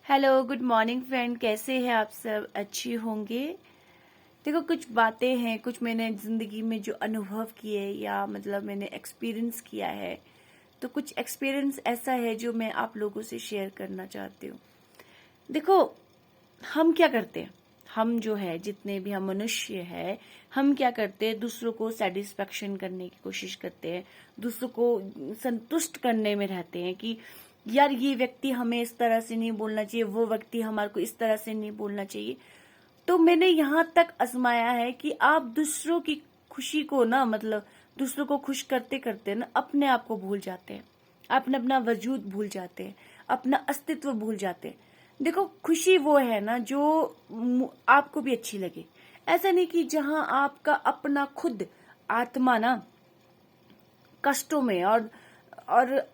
Hello, good morning friend. कैसे हैं आप सब? अच्छी होंगे। देखो, कुछ बातें हैं, कुछ मैंने जिंदगी में जो अनुभव किए या मतलब मैंने एक्सपीरियंस किया है, तो कुछ एक्सपीरियंस ऐसा है जो मैं आप लोगों से शेयर करना चाहती हूँ। देखो, हम क्या करते हैं, हम जो है जितने भी हम मनुष्य है, हम क्या करते हैं, दूसरों को सेटिस्फेक्शन करने की कोशिश करते हैं, दूसरों को संतुष्ट करने में रहते हैं कि यार ये व्यक्ति हमें इस तरह से नहीं बोलना चाहिए, वो व्यक्ति हमारे को इस तरह से नहीं बोलना चाहिए। तो मैंने यहाँ तक आजमाया है कि आप दूसरों की खुशी को ना, मतलब दूसरों को खुश करते करते ना अपने आप को भूल जाते हैं, अपना वजूद भूल जाते हैं, अपना अस्तित्व भूल जाते हैं। देखो, खुशी वो है ना जो आपको भी अच्छी लगे। ऐसा नहीं कि जहां आपका अपना खुद आत्मा ना कष्टों में और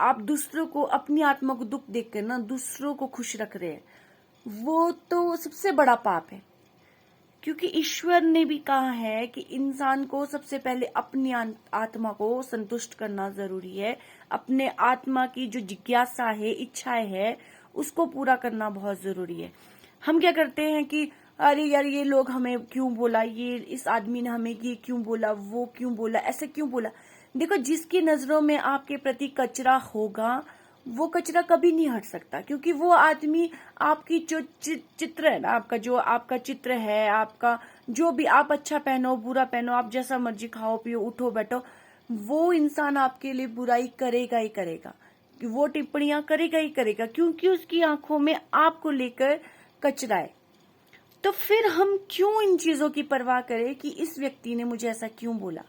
आप दूसरों को, अपनी आत्मा को दुख देख कर ना दूसरों को खुश रख रहे हैं, वो तो सबसे बड़ा पाप है। क्योंकि ईश्वर ने भी कहा है कि इंसान को सबसे पहले अपनी आत्मा को संतुष्ट करना जरूरी है। अपने आत्मा की जो जिज्ञासा है, इच्छाएं है, उसको पूरा करना बहुत जरूरी है। हम क्या करते हैं कि अरे यार ये लोग हमें क्यों बोला, ये इस आदमी ने हमें ये क्यों बोला, वो क्यों बोला, ऐसे क्यों बोला। देखो, जिसकी नजरों में आपके प्रति कचरा होगा, वो कचरा कभी नहीं हट सकता, क्योंकि वो आदमी आपकी जो चित्र है ना, आपका जो आपका चित्र है, आपका जो भी, आप अच्छा पहनो बुरा पहनो, आप जैसा मर्जी खाओ पियो उठो बैठो, वो इंसान आपके लिए बुराई करेगा ही करेगा, वो टिप्पणियां करेगा ही करेगा, क्योंकि उसकी आंखों में आपको लेकर कचरा है। तो फिर हम क्यों इन चीजों की परवाह करें कि इस व्यक्ति ने मुझे ऐसा क्यों बोला।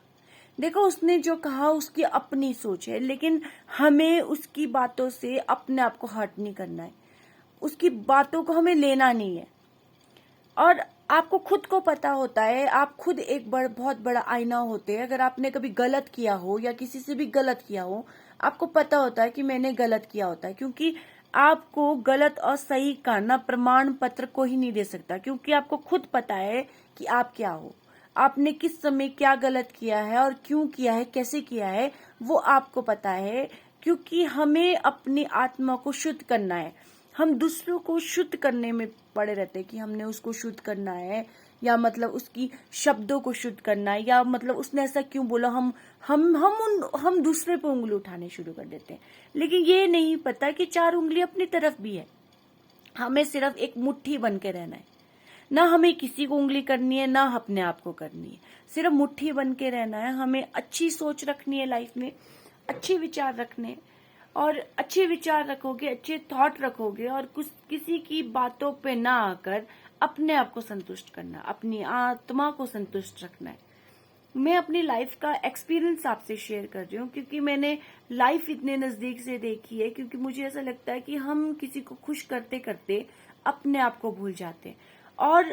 देखो, उसने जो कहा उसकी अपनी सोच है, लेकिन हमें उसकी बातों से अपने आप को हर्ट नहीं करना है, उसकी बातों को हमें लेना नहीं है। और आपको खुद को पता होता है, आप खुद एक बहुत बड़ा आईना होते हैं। अगर आपने कभी गलत किया हो या किसी से भी गलत किया हो, आपको पता होता है कि मैंने गलत किया होता है, क्योंकि आपको गलत और सही का ना प्रमाण पत्र को ही नहीं दे सकता, क्योंकि आपको खुद पता है कि आप क्या हो, आपने किस समय क्या गलत किया है और क्यों किया है, कैसे किया है, वो आपको पता है। क्योंकि हमें अपनी आत्मा को शुद्ध करना है। हम दूसरों को शुद्ध करने में पड़े रहते हैं कि हमने उसको शुद्ध करना है, या मतलब उसकी शब्दों को शुद्ध करना है, या मतलब उसने ऐसा क्यों बोला। हम दूसरे पे उंगली उठाने शुरू कर देते हैं, लेकिन ये नहीं पता कि चार उंगली अपनी तरफ भी है। हमें सिर्फ एक मुट्ठी बन के रहना है, ना हमें किसी को उंगली करनी है, ना अपने आप को करनी है, सिर्फ मुट्ठी बन के रहना है। हमें अच्छी सोच रखनी है लाइफ में, अच्छे विचार रखने, और अच्छे विचार रखोगे, अच्छे थॉट रखोगे, और कुछ किसी की बातों पे ना आकर अपने आप को संतुष्ट करना, अपनी आत्मा को संतुष्ट रखना है। मैं अपनी लाइफ का एक्सपीरियंस आपसे शेयर कर रही हूँ, क्योंकि मैंने लाइफ इतने नजदीक से देखी है। क्योंकि मुझे ऐसा लगता है कि हम किसी को खुश करते करते अपने आप को भूल जाते हैं। और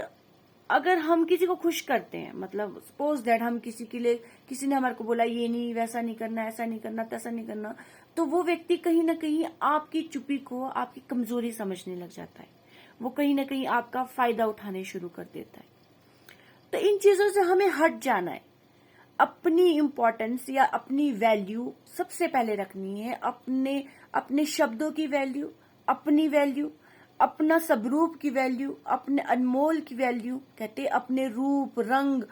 अगर हम किसी को खुश करते हैं, मतलब सपोज दैट हम किसी के लिए, किसी ने हमारे को बोला ये नहीं, वैसा नहीं करना, ऐसा नहीं करना, तैसा नहीं करना, तो वो व्यक्ति कहीं ना कहीं आपकी चुप्पी को आपकी कमजोरी समझने लग जाता है। वो कहीं ना कहीं आपका फायदा उठाने शुरू कर देता है। तो इन चीजों से हमें हट जाना है। अपनी इम्पोर्टेंस या अपनी वैल्यू सबसे पहले रखनी है। अपने अपने शब्दों की वैल्यू, अपनी वैल्यू, अपना स्वरूप की वैल्यू, अपने अनमोल की वैल्यू, कहते अपने रूप रंग,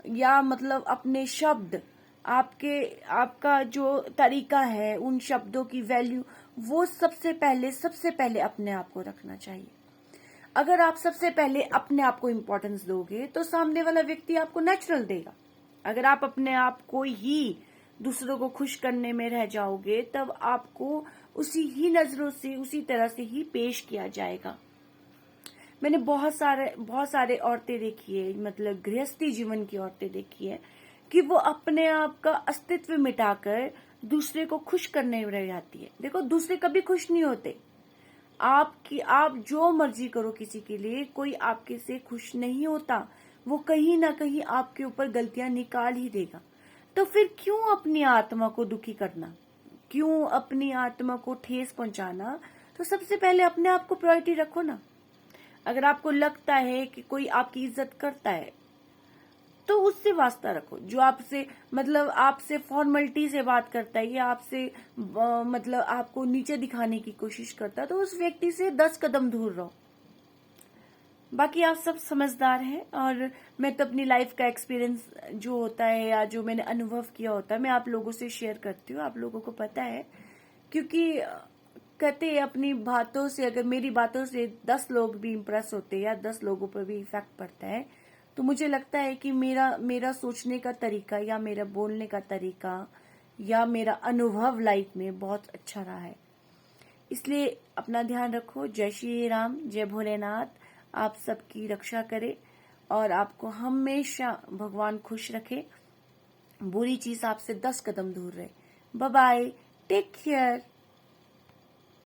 या मतलब अपने शब्द, आपका जो तरीका है, उन शब्दों की वैल्यू, वो सबसे पहले अपने आप को रखना चाहिए। अगर आप सबसे पहले अपने आप को इम्पोर्टेंस दोगे, तो सामने वाला व्यक्ति आपको नेचुरल देगा। अगर आप अपने आप को ही दूसरों को खुश करने में रह जाओगे, तब आपको उसी ही नजरों से, उसी तरह से ही पेश किया जाएगा। मैंने बहुत सारे औरतें देखी है, मतलब गृहस्थी जीवन की औरतें देखी है, कि वो अपने आप का अस्तित्व मिटाकर दूसरे को खुश करने में रह जाती है। देखो, दूसरे कभी खुश नहीं होते। आप जो मर्जी करो किसी के लिए, कोई आपके से खुश नहीं होता। वो कहीं ना कहीं आपके ऊपर गलतियां निकाल ही देगा। तो फिर क्यों अपनी आत्मा को दुखी करना, क्यों अपनी आत्मा को ठेस पहुंचाना। तो सबसे पहले अपने आप को प्रायोरिटी रखो ना। अगर आपको लगता है कि कोई आपकी इज्जत करता है, तो उससे वास्ता रखो। जो आपसे, मतलब आपसे फॉर्मेलिटी से बात करता है, या आपसे मतलब आपको नीचे दिखाने की कोशिश करता है, तो उस व्यक्ति से 10 कदम दूर रहो। बाकी आप सब समझदार हैं, और मैं तो अपनी लाइफ का एक्सपीरियंस जो होता है या जो मैंने अनुभव किया होता है मैं आप लोगों से शेयर करती हूँ, आप लोगों को पता है। क्योंकि कहते हैं अपनी बातों से, अगर मेरी बातों से 10 लोग भी इम्प्रेस होते हैं या 10 लोगों पर भी इफेक्ट पड़ता है, तो मुझे लगता है कि मेरा सोचने का तरीका या मेरा बोलने का तरीका या मेरा अनुभव लाइफ में बहुत अच्छा रहा है। इसलिए अपना ध्यान रखो। जय श्री राम, जय भोलेनाथ। आप सबकी रक्षा करे और आपको हमेशा भगवान खुश रखे, बुरी चीज आपसे 10 कदम दूर रहे। Bye bye, take care.